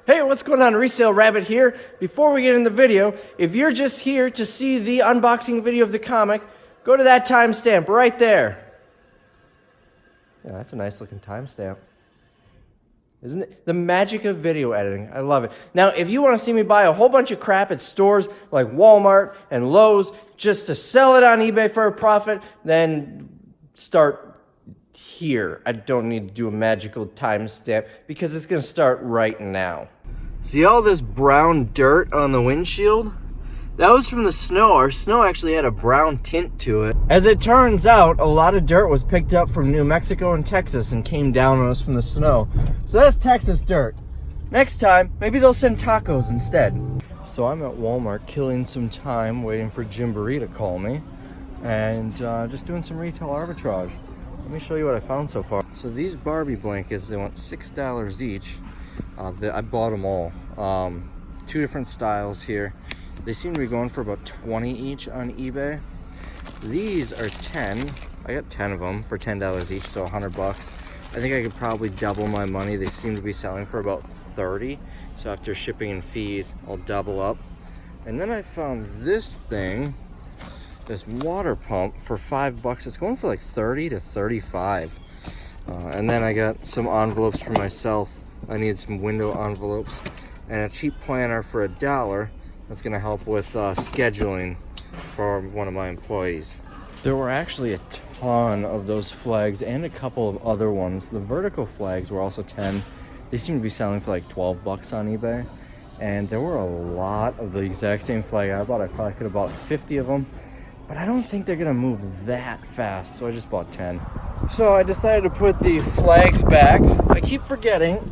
Hey, what's going on? Resale Rabbit here. Before we get in the video, if you're just here to see the unboxing video of the comic, go to that timestamp right there. Yeah, that's a nice looking timestamp. Isn't it? The magic of video editing. I love it. Now, if you want to see me buy a whole bunch of crap at stores like Walmart and Lowe's just to sell it on eBay for a profit, then start here. I don't need to do a magical timestamp because it's going to start right now. See all this brown dirt on the windshield? That was from the snow. Our snow actually had a brown tint to it. As it turns out, a lot of dirt was picked up from New Mexico and Texas and came down on us from the snow. So that's Texas dirt. Next time, maybe they'll send tacos instead. So I'm at Walmart killing some time waiting for Jimboree to call me and just doing some retail arbitrage. Let me show you what I found so far. So these Barbie blankets, they want $6 each. I bought them all. Two different styles here. They seem to be going for about 20 each on eBay. These are 10. I got 10 of them for $10 each, so 100 bucks. I think I could probably double my money. They seem to be selling for about 30. So after shipping and fees, I'll double up. And then I found this thing, this water pump for 5 bucks. It's going for like 30 to 35. And then I got some envelopes for myself. I need some window envelopes and a cheap planner for $1. That's going to help with scheduling for one of my employees. There were actually a ton of those flags and a couple of other ones. The vertical flags were also 10. They seem to be selling for like 12 bucks on eBay. And there were a lot of the exact same flag I bought. I probably could have bought like 50 of them. But I don't think they're going to move that fast. So I just bought 10. So I decided to put the flags back. I keep forgetting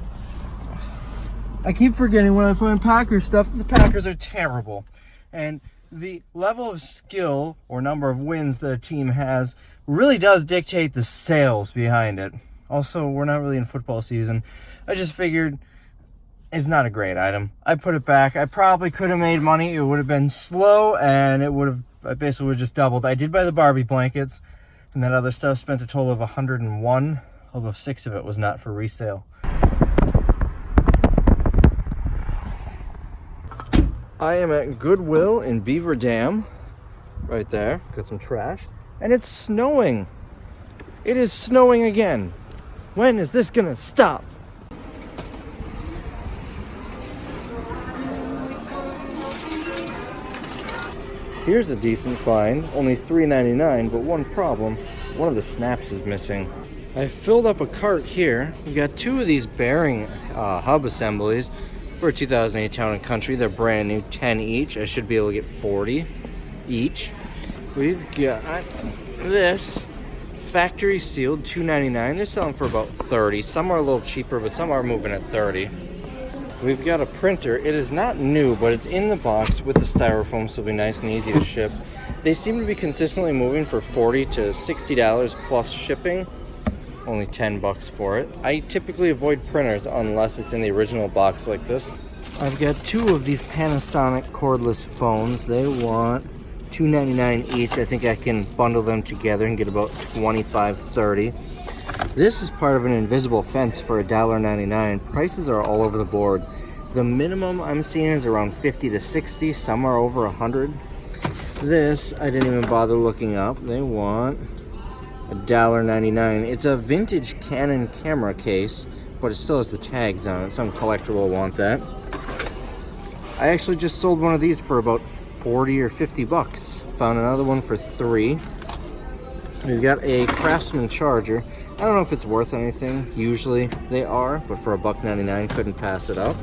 when I find Packers stuff that the Packers are terrible. And the level of skill or number of wins that a team has really does dictate the sales behind it. Also, we're not really in football season. I just figured it's not a great item. I put it back. I probably could have made money. It would have been slow and I basically would have just doubled. I did buy the Barbie blankets and that other stuff. Spent a total of 101, although 6 of it was not for resale. I am at Goodwill in Beaver Dam, right there. Got some trash, and it's snowing. It is snowing again. When is this gonna stop? Here's a decent find, only $3.99, but one problem, one of the snaps is missing. I filled up a cart here. We got 2 of these bearing hub assemblies. For 2008 Town & Country, they're brand new, 10 each. I should be able to get 40 each. We've got this factory sealed, $2.99. They're selling for about 30. Some are a little cheaper, but some are moving at 30. We've got a printer. It is not new, but it's in the box with the styrofoam, so it'll be nice and easy to ship. They seem to be consistently moving for $40 to $60 plus shipping. Only 10 bucks for it. I typically avoid printers unless it's in the original box like this. I've got 2 of these Panasonic cordless phones. They want $2.99 each. I think I can bundle them together and get about 25, 30. This is part of an invisible fence for $1.99. Prices are all over the board. The minimum I'm seeing is around 50 to 60. Some are over 100. This, I didn't even bother looking up. They want $1.99. It's a vintage Canon camera case, but it still has the tags on it. Some collector will want that. I actually just sold one of these for about 40 or 50 bucks. Found another one for 3. We've got a Craftsman charger. I don't know if it's worth anything. Usually they are, but for $1.99, couldn't pass it up.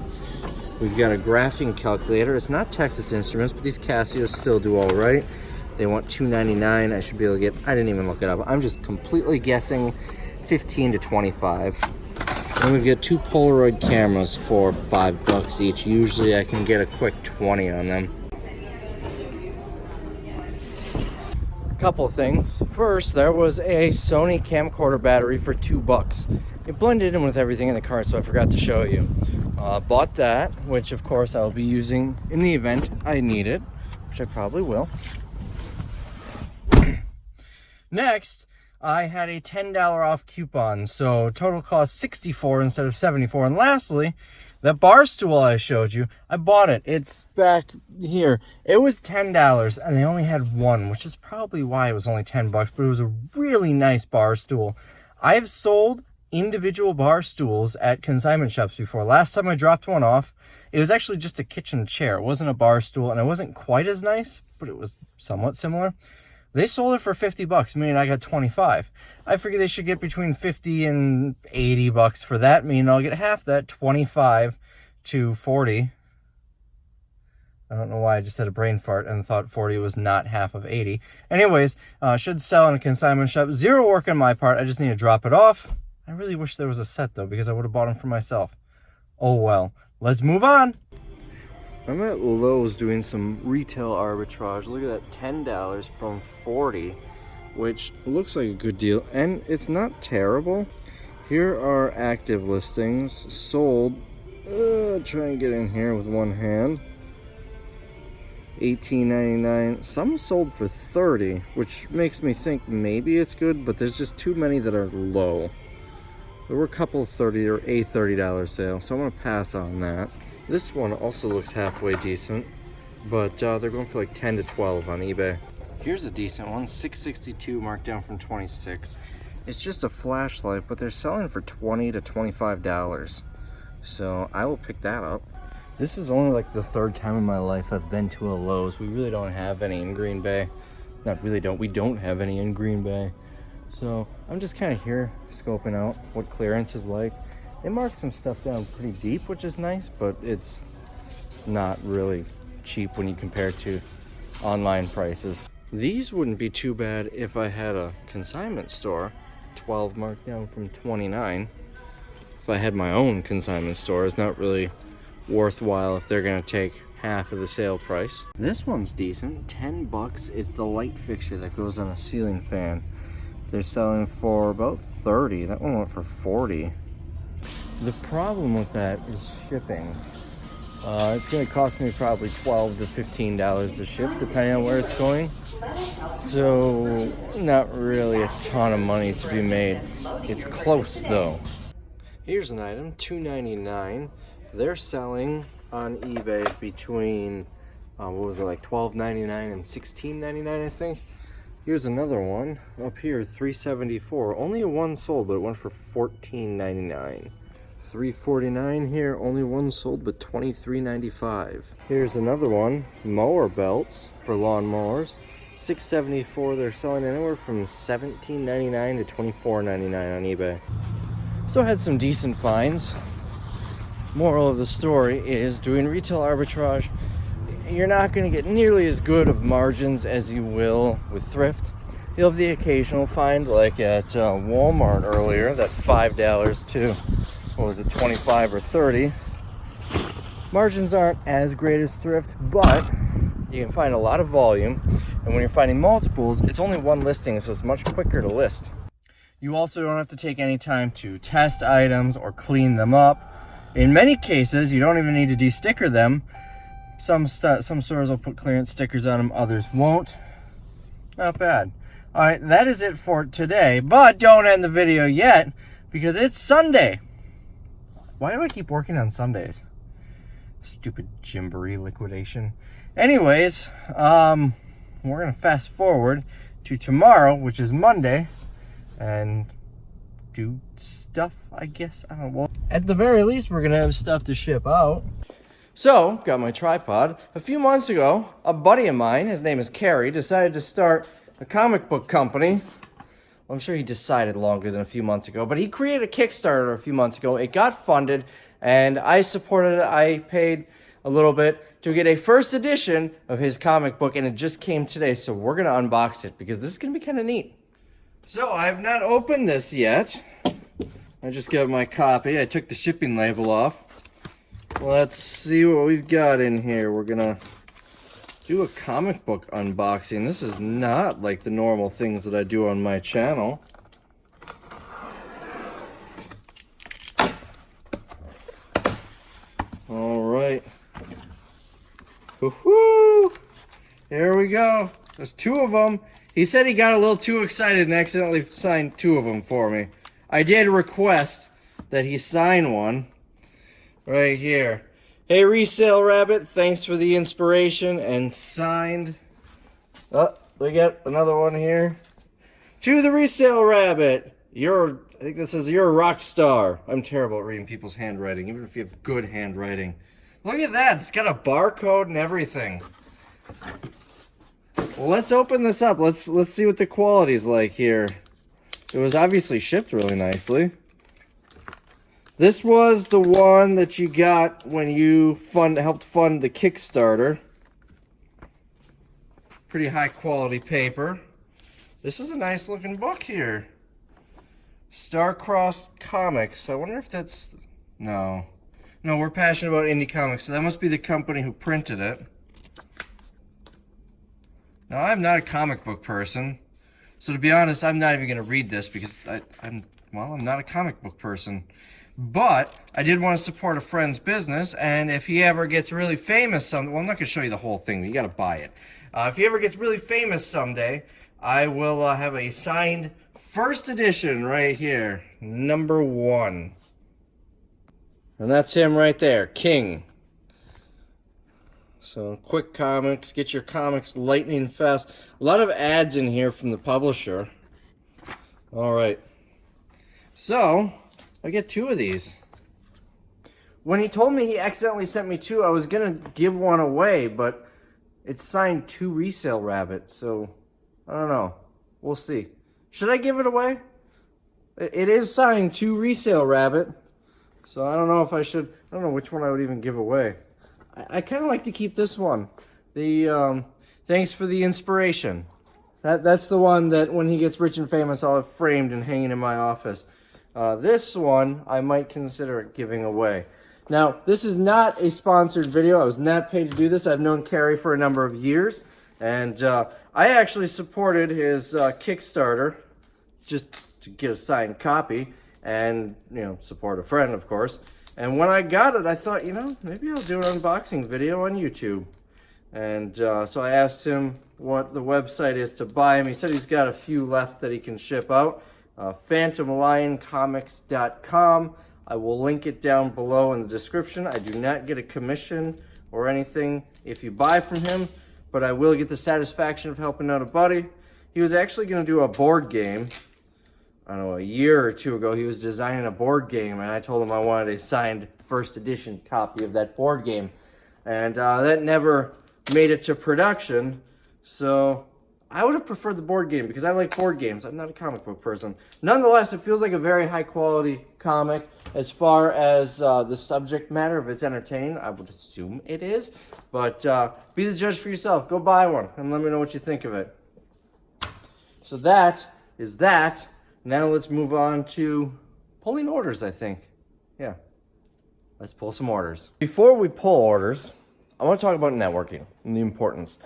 We've got a graphing calculator. It's not Texas Instruments, but these Casios still do all right. They want $2.99. I should be able to get, I didn't even look it up. I'm just completely guessing 15 to 25. And we've got 2 Polaroid cameras for 5 bucks each. Usually I can get a quick 20 on them. A couple things. First, there was a Sony camcorder battery for 2 bucks. It blended in with everything in the cart, so I forgot to show you. Bought that, which of course I'll be using in the event I need it, which I probably will. Next, I had a $10 off coupon, so total cost $64 instead of $74. And lastly, That bar stool I showed you, I bought it. It's back here. It was $10 and they only had one, which is probably why it was only $10, but it was a really nice bar stool. I've sold individual bar stools at consignment shops before. Last time I dropped one off, it was actually just a kitchen chair. It wasn't a bar stool and it wasn't quite as nice, but it was somewhat similar. They sold it for $50, meaning I got 25. I figure they should get between 50 and $80 for that, meaning I'll get half that, 25 to 40. I don't know why I just had a brain fart and thought 40 was not half of 80. Anyways, should sell in a consignment shop. Zero work on my part. I just need to drop it off. I really wish there was a set though, because I would have bought them for myself. Oh well. Let's move on. I'm at Lowe's doing some retail arbitrage. Look at that, $10 from $40, which looks like a good deal, and it's not terrible. Here are active listings sold. Try and get in here with one hand. $18.99. Some sold for $30, which makes me think maybe it's good, but there's just too many that are low. There were a couple of $30 or a $30 sale, so I'm gonna pass on that. This one also looks halfway decent, but they're going for like 10 to 12 on eBay. Here's a decent one, $662, marked down from $26. It's just a flashlight, but they're selling for $20 to $25. So I will pick that up. This is only like the third time in my life I've been to a Lowe's. We really don't have any in Green Bay. We don't have any in Green Bay. So I'm just kind of here scoping out what clearance is like. They mark some stuff down pretty deep, which is nice, but it's not really cheap when you compare to online prices. These wouldn't be too bad if I had a consignment store. 12 marked down from 29. If I had my own consignment store, it's not really worthwhile if they're gonna take half of the sale price. This one's decent, $10. It's the light fixture that goes on a ceiling fan. They're selling for about $30. That one went for $40. The problem with that is shipping. It's going to cost me probably $12 to $15 to ship, depending on where it's going. So, not really a ton of money to be made. It's close, though. Here's an item, $2.99. They're selling on eBay between, what was it, like $12.99 and $16.99, I think. Here's another one up here, $3.74. Only one sold, but it went for $14.99. $3.49 here, only one sold, but $23.95. Here's another one, mower belts for lawn mowers, $6.74. They're selling anywhere from $17.99 to $24.99 on eBay. So I had some decent finds. Moral of the story is, doing retail arbitrage, you're not going to get nearly as good of margins as you will with thrift. You'll have the occasional find, like at Walmart earlier, that $5 to, what was it, 25 or 30. Margins aren't as great as thrift, but you can find a lot of volume, and when you're finding multiples, it's only one listing, so it's much quicker to list. You also don't have to take any time to test items or clean them up. In many cases, you don't even need to de-sticker them. Some stores will put clearance stickers on them, others won't. Not bad. All right, that is it for today, but don't end the video yet because it's Sunday. Why do I keep working on Sundays? Stupid Gymboree liquidation. Anyways, we're gonna fast forward to tomorrow, which is Monday, and do stuff, I guess. I don't know. Well, at the very least, we're gonna have stuff to ship out. So, got my tripod. A few months ago, a buddy of mine, his name is Carrie, decided to start a comic book company. Well, I'm sure he decided longer than a few months ago, but he created a Kickstarter a few months ago. It got funded, and I supported it. I paid a little bit to get a first edition of his comic book, and it just came today, so we're gonna unbox it because this is gonna be kind of neat. So, I have not opened this yet. I just got my copy. I took the shipping label off. Let's see what we've got in here. We're gonna do a comic book unboxing. This is not like the normal things that I do on my channel. All right. Woohoo! Here we go. There's two of them. He said he got a little too excited and accidentally signed two of them for me. I did request that he sign one. right here. Hey, Resale Rabbit, thanks for the inspiration, and signed. Oh, we got another one here. To the Resale Rabbit, I think this says you're a rock star. I'm terrible at reading people's handwriting, even if you have good handwriting. Look at that, it's got a barcode and everything. Well, let's open this up. Let's see what the quality's like here. It was obviously shipped really nicely. This was the one that you got when you helped fund the Kickstarter. Pretty high quality paper. This is a nice looking book here. Star-Crossed Comics. I wonder if that's... No, we're passionate about indie comics, so that must be the company who printed it. Now, I'm not a comic book person, so to be honest, I'm not even going to read this because I'm not a comic book person. But I did want to support a friend's business, and if he ever gets really famous well, I'm not going to show you the whole thing. You got to buy it. If he ever gets really famous someday, I will have a signed first edition right here, #1. And that's him right there, King. So, quick comics, get your comics lightning fast. A lot of ads in here from the publisher. All right. So, I get 2 of these. When he told me he accidentally sent me 2, I was going to give one away, but it's signed to Resale Rabbit, so I don't know. We'll see. Should I give it away? It is signed to Resale Rabbit, so I don't know if I should. I don't know which one I would even give away. I kind of like to keep this one. The thanks for the inspiration. That's the one that when he gets rich and famous, I'll have framed and hanging in my office. This one, I might consider giving away. Now, this is not a sponsored video. I was not paid to do this. I've known Carrie for a number of years, and I actually supported his Kickstarter just to get a signed copy and, support a friend, of course. And when I got it, I thought, maybe I'll do an unboxing video on YouTube. And so I asked him what the website is to buy him. He said he's got a few left that he can ship out. PhantomLionComics.com. I will link it down below in the description. I do not get a commission or anything if you buy from him, but I will get the satisfaction of helping out a buddy. He was actually going to do a board game. I don't know, a year or 2 ago, he was designing a board game, and I told him I wanted a signed first edition copy of that board game. And that never made it to production, so I would have preferred the board game because I like board games. I'm not a comic book person. Nonetheless, it feels like a very high quality comic. As far as the subject matter, if it's entertaining, I would assume it is. But be the judge for yourself. Go buy one and let me know what you think of it. So that is that. Now let's move on to pulling orders, I think. Yeah, let's pull some orders. Before we pull orders, I want to talk about networking and the importance.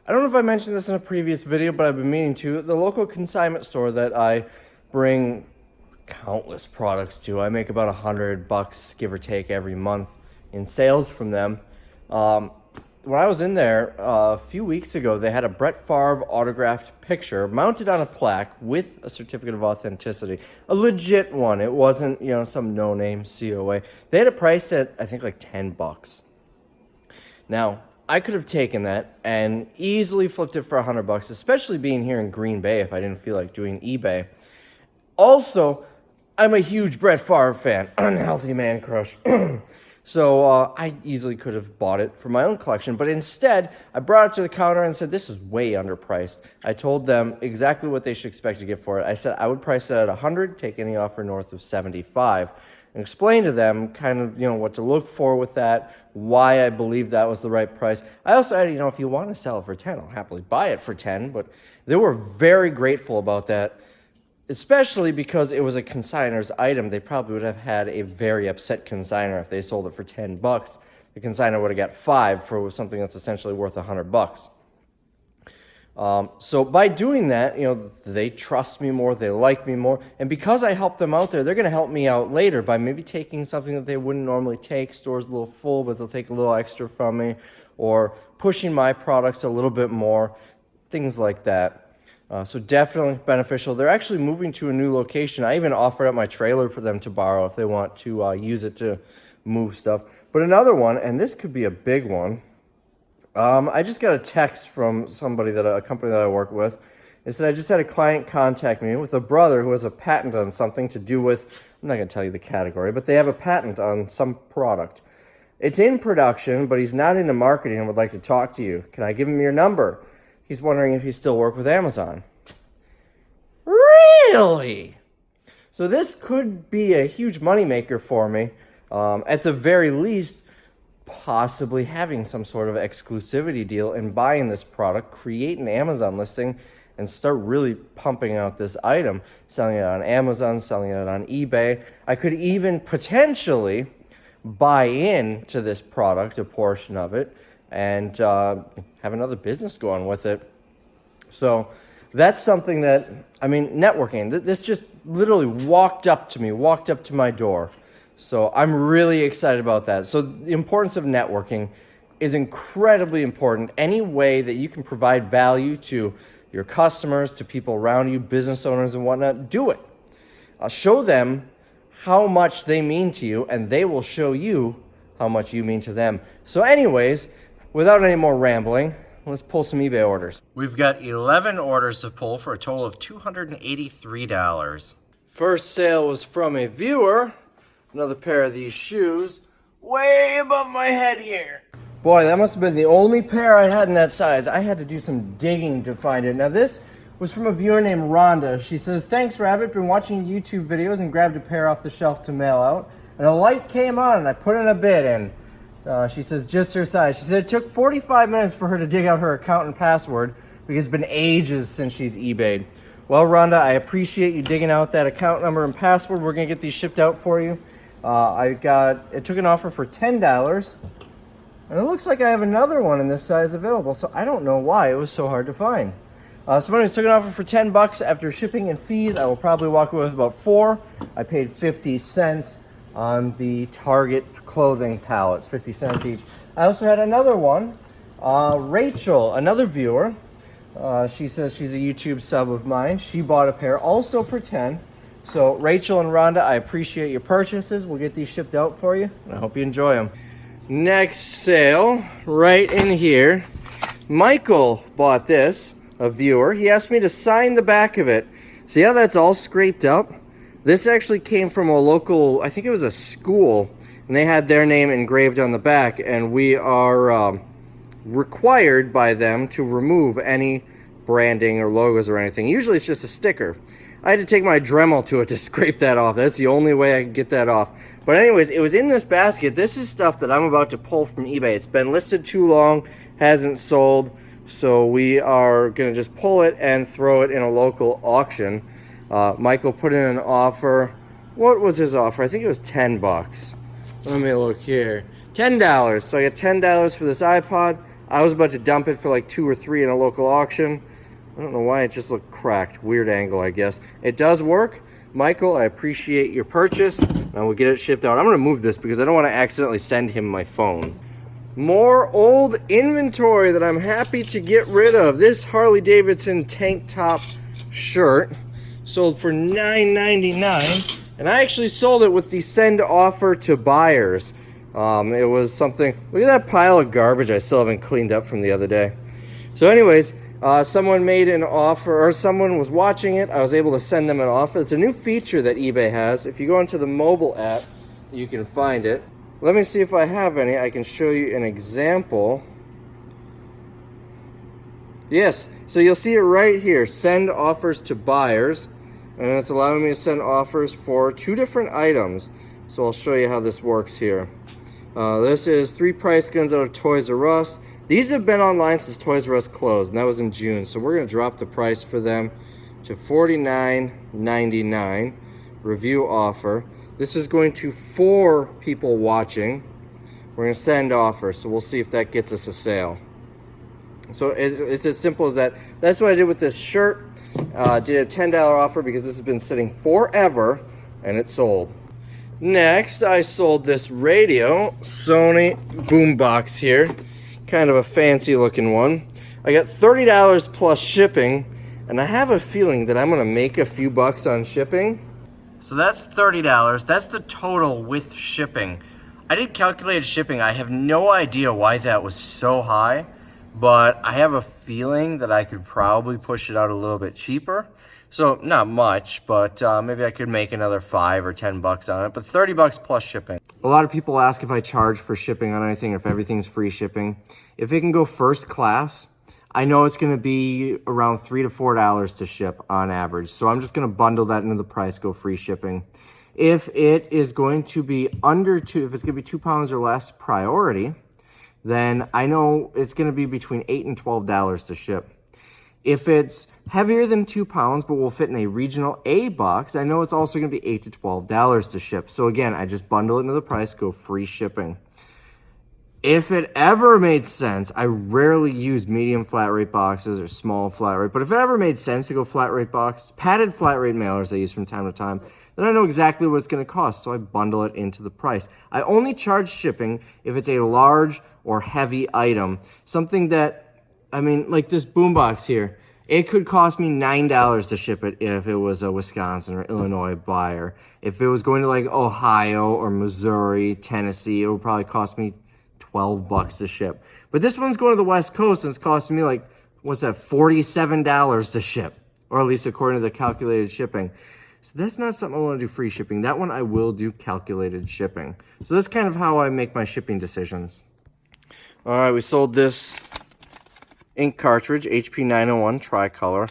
I don't know if I mentioned this in a previous video, but I've been meaning to. The local consignment store that I bring countless products to, I make about $100, give or take, every month in sales from them. When I was in there a few weeks ago, they had a Brett Favre autographed picture mounted on a plaque with a certificate of authenticity. A legit one. It wasn't, some no-name COA. They had it priced at, I think, like $10. Now, I could have taken that and easily flipped it for $100, especially being here in Green Bay if I didn't feel like doing eBay. Also, I'm a huge Brett Favre fan. Unhealthy man crush. So I easily could have bought it for my own collection, but instead I brought it to the counter and said, this is way underpriced. I told them exactly what they should expect to get for it. I said I would price it at $100, take any offer north of $75, and explain to them kind of, what to look for with that, why I believe that was the right price. I also added, if you want to sell it for 10, I'll happily buy it for 10, but they were very grateful about that. Especially because it was a consignor's item. They probably would have had a very upset consignor if they sold it for $10. The consignor would have got $5 for something that's essentially worth $100. So by doing that, they trust me more, they like me more, and because I help them out there, they're going to help me out later by maybe taking something that they wouldn't normally take. Store's a little full, but they'll take a little extra from me, or pushing my products a little bit more, things like that. So definitely beneficial. They're actually moving to a new location. I even offered up my trailer for them to borrow if they want to use it to move stuff. But another one, and this could be a big one. I just got a text from a company that I work with. It said, I just had a client contact me with a brother who has a patent on something to do with, I'm not going to tell you the category, but they have a patent on some product. It's in production, but he's not into marketing and would like to talk to you. Can I give him your number? He's wondering if he still works with Amazon. Really? So this could be a huge moneymaker for me. At the very least, possibly having some sort of exclusivity deal and buying this product, create an Amazon listing, and start really pumping out this item, selling it on Amazon, selling it on eBay. I could even potentially buy into this product, a portion of it, and have another business going with it. So that's something that, I mean, networking, this just literally walked up to my door. So I'm really excited about that. So the importance of networking is incredibly important. Any way that you can provide value to your customers, to people around you, business owners and whatnot, do it. Show them how much they mean to you, and they will show you how much you mean to them. So anyways, without any more rambling, let's pull some eBay orders. We've got 11 orders to pull for a total of $283. First sale was from a viewer. Another pair of these shoes, way above my head here. Boy, that must have been the only pair I had in that size. I had to do some digging to find it. Now this was from a viewer named Rhonda. She says, thanks Rabbit, been watching YouTube videos and grabbed a pair off the shelf to mail out. And a light came on and I put in a bid in. She says just her size. She said it took 45 minutes for her to dig out her account and password because it's been ages since she's eBayed. Well, Rhonda, I appreciate you digging out that account number and password. We're gonna get these shipped out for you. It took an offer for $10. And it looks like I have another one in this size available, so I don't know why it was so hard to find. Somebody took an offer for $10 after shipping and fees. I will probably walk away with about 4. I paid 50 cents on the Target clothing pallets, 50 cents each. I also had another one, Rachel, another viewer. She says she's a YouTube sub of mine. She bought a pair also for 10. So Rachel and Rhonda, I appreciate your purchases. We'll get these shipped out for you, and I hope you enjoy them. Next sale, right in here. Michael bought this, a viewer. He asked me to sign the back of it. See how that's all scraped up? This actually came from a local, I think it was a school, and they had their name engraved on the back, and we are required by them to remove any branding or logos or anything. Usually it's just a sticker. I had to take my Dremel to it to scrape that off. That's the only way I could get that off. But anyways, it was in this basket. This is stuff that I'm about to pull from eBay. It's been listed too long, hasn't sold, so we are going to just pull it and throw it in a local auction. Michael put in an offer. What was his offer? I think it was $10. Let me look here. $10. So I got $10 for this iPod. I was about to dump it for like 2 or 3 in a local auction. I don't know why it just looked cracked. Weird angle, I guess. It does work. Michael, I appreciate your purchase, and we'll get it shipped out. I'm going to move this because I don't want to accidentally send him my phone. More old inventory that I'm happy to get rid of. This Harley Davidson tank top shirt sold for $9.99, and I actually sold it with the send offer to buyers. It was something, look at that pile of garbage I still haven't cleaned up from the other day. So anyways, someone made an offer, or someone was watching it. I was able to send them an offer. It's a new feature that eBay has. If you go into the mobile app, you can find it. Let me see if I have any. I can show you an example. Yes, so you'll see it right here. Send offers to buyers. And it's allowing me to send offers for 2 different items. So I'll show you how this works here. This is 3 price guns out of Toys R Us. These have been online since Toys R Us closed, and that was in June. So we're going to drop the price for them to $49.99. Review offer. This is going to 4 people watching. We're going to send offers, so we'll see if that gets us a sale. So it's as simple as that. That's what I did with this shirt. Did a $10 offer because this has been sitting forever, and it sold. Next, I sold this radio, Sony boombox here. Kind of a fancy looking one. I got $30 plus shipping, and I have a feeling that I'm going to make a few bucks on shipping. So that's $30. That's the total with shipping. I did calculated shipping. I have no idea why that was so high, but I have a feeling that I could probably push it out a little bit cheaper. So not much, but maybe I could make another $5 or $10 on it, but $30 plus shipping. A lot of people ask if I charge for shipping on anything, if everything's free shipping. If it can go first class, I know it's gonna be around $3 to $4 to ship on average. So I'm just gonna bundle that into the price, go free shipping. If it is going to be if it's gonna be 2 pounds or less priority, then I know it's gonna be between $8 and $12 to ship. If it's heavier than 2 pounds, but will fit in a regional A box, I know it's also gonna be $8 to $12 to ship. So again, I just bundle it into the price, go free shipping. If it ever made sense, I rarely use medium flat rate boxes or small flat rate, but if it ever made sense to go flat rate box, padded flat rate mailers I use from time to time, then I know exactly what it's gonna cost, so I bundle it into the price. I only charge shipping if it's a large or heavy item, something that, I mean, like this boombox here, it could cost me $9 to ship it if it was a Wisconsin or Illinois buyer. If it was going to like Ohio or Missouri, Tennessee, it would probably cost me $12 to ship. But this one's going to the West Coast and it's costing me like, what's that, $47 to ship, or at least according to the calculated shipping. So that's not something I want to do free shipping. That one I will do calculated shipping. So that's kind of how I make my shipping decisions. All right, we sold this ink cartridge, HP 901 tricolor.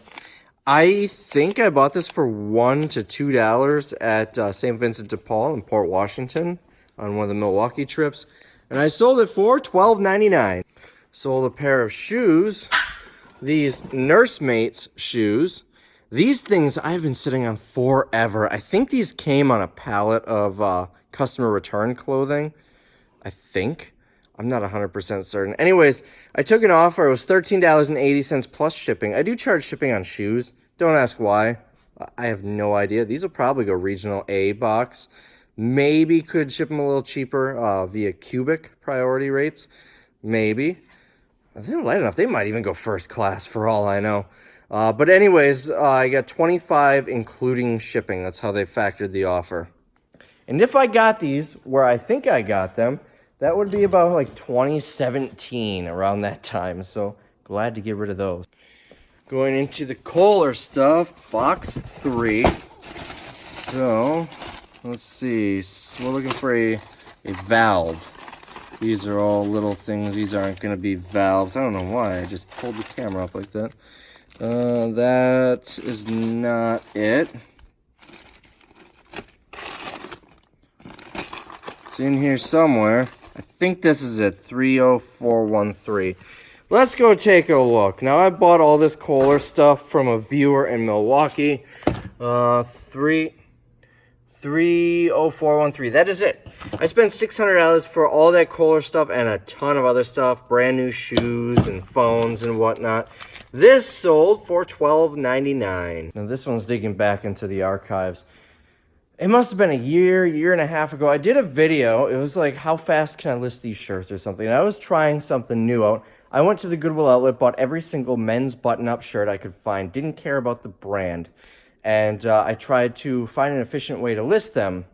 I think I bought this for $1 to $2 at St. Vincent de Paul in Port Washington on one of the Milwaukee trips. And I sold it for $12.99. Sold a pair of shoes, these Nursemates shoes. These things I've been sitting on forever. I think these came on a pallet of customer return clothing. I think. I'm not 100% certain. Anyways, I took an offer. It was $13.80 plus shipping. I do charge shipping on shoes. Don't ask why. I have no idea. These will probably go regional A box. Maybe could ship them a little cheaper via cubic priority rates. Maybe. They're light enough. They might even go first class for all I know. But anyways, I got $25 including shipping. That's how they factored the offer. And if I got these where I think I got them, that would be about like 2017, around that time. So glad to get rid of those. Going into the Kohler stuff, box 3. So let's see. So we're looking for a valve. These are all little things. These aren't going to be valves. I don't know why. I just pulled the camera up like that. That is not it. It's in here somewhere. I think this is it, 30413. Let's go take a look. Now, I bought all this Kohler stuff from a viewer in Milwaukee. 30413. That is it. I spent $600 for all that Kohler stuff and a ton of other stuff, brand new shoes and phones and whatnot. This sold for $12.99. Now, this one's digging back into the archives. It must have been a year and a half ago. I did a video. It was like, how fast can I list these shirts or something? And I was trying something new out. I went to the Goodwill outlet, bought every single men's button-up shirt I could find. Didn't care about the brand. And I tried to find an efficient way to list them.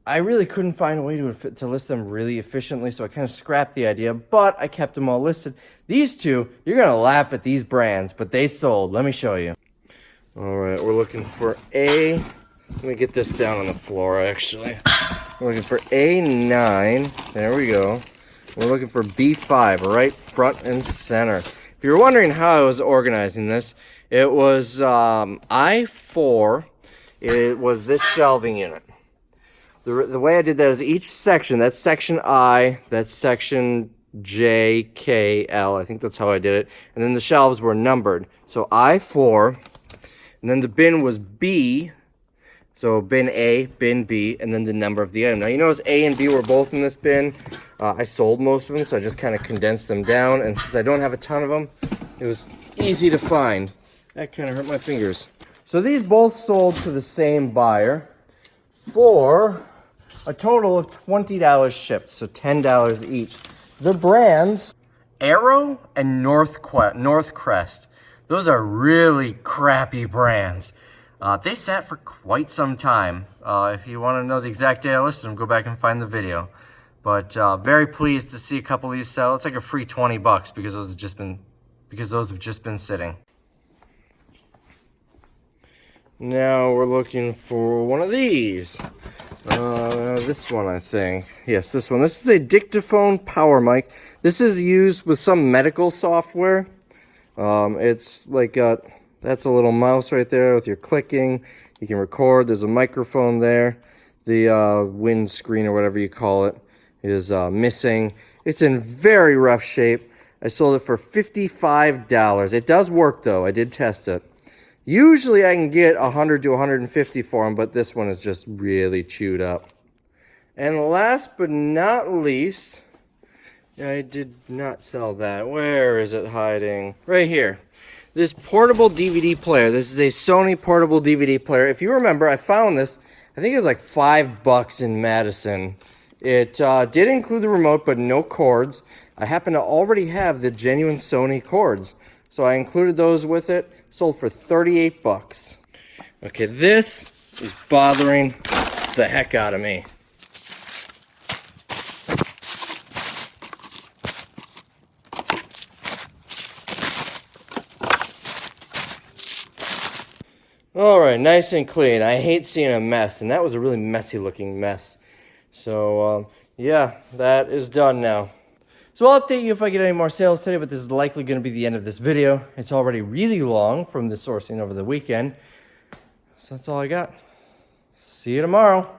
I really couldn't find a way to list them really efficiently, so I kind of scrapped the idea, but I kept them all listed. These two, you're going to laugh at these brands, but they sold. Let me show you. All right, we're looking for A... Let me get this down on the floor, actually. We're looking for A9. There we go. We're looking for B5, right front and center. If you're wondering how I was organizing this, it was I4. It was this shelving unit. The way I did that is each section, that's section I, that's section J, K, L. I think that's how I did it. And then the shelves were numbered. So I4, and then the bin was B. So bin A, bin B, and then the number of the item. Now you notice A and B were both in this bin. I sold most of them, so I just kind of condensed them down. And since I don't have a ton of them, it was easy to find. That kind of hurt my fingers. So these both sold to the same buyer for a total of $20 shipped, so $10 each. The brands, Arrow and Northcrest. Those are really crappy brands. They sat for quite some time. If you want to know the exact date I listed them, go back and find the video. But very pleased to see a couple of these sell. It's like a free $20 because those have just been sitting. Now we're looking for one of these. This one, I think. Yes, this one. This is a dictaphone power mic. This is used with some medical software. It's like that's a little mouse right there with your clicking. You can record. There's a microphone there. The windscreen or whatever you call it is missing. It's in very rough shape. I sold it for $55. It does work though. I did test it. Usually I can get 100 to 150 for them, but this one is just really chewed up. And last but not least, I did not sell that. Where is it hiding? Right here. This portable DVD player. This is a Sony portable DVD player. If you remember, I found this, I think it was like $5 in Madison. It did include the remote, but no cords. I happen to already have the genuine Sony cords. So I included those with it, sold for $38. Okay, this is bothering the heck out of me. All right, nice and clean. I hate seeing a mess, and that was a really messy looking mess. So yeah, that is done now. So I'll update you if I get any more sales today, but this is likely going to be the end of this video. It's already really long from the sourcing over the weekend. So that's all I got. See you tomorrow.